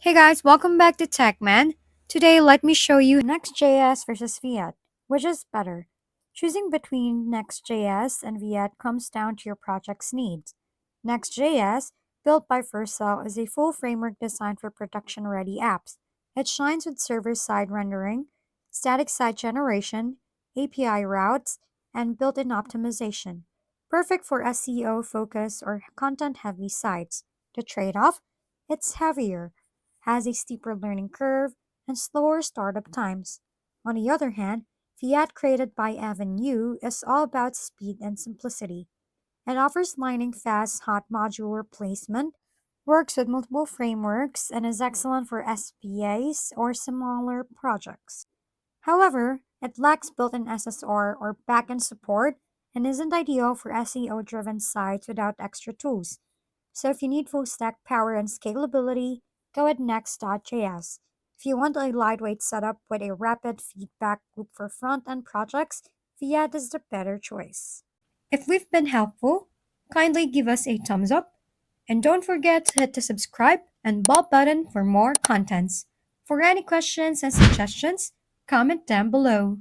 Hey guys, welcome back to TechMan. Today, let me show you Next.js versus Vite. Which is better? Choosing between Next.js and Vite comes down to your project's needs. Next.js, built by Vercel, is a full framework designed for production-ready apps. It shines with server-side rendering, static site generation, API routes, and built-in optimization. Perfect for SEO-focused or content-heavy sites. The trade-off? It's heavier, has a steeper learning curve, and slower startup times. On the other hand, Fiat created by Evan Yu is all about speed and simplicity. It offers lightning fast hot modular placement, works with multiple frameworks, and is excellent for SPAs or smaller projects. However, it lacks built-in SSR or backend support and isn't ideal for SEO-driven sites without extra tools. So if you need full stack power and scalability, go with Next.js. If you want a lightweight setup with a rapid feedback loop for front-end projects, Fiat is the better choice. If we've been helpful, kindly give us a thumbs up and don't forget to hit the subscribe and bell button for more contents. For any questions and suggestions, comment down below.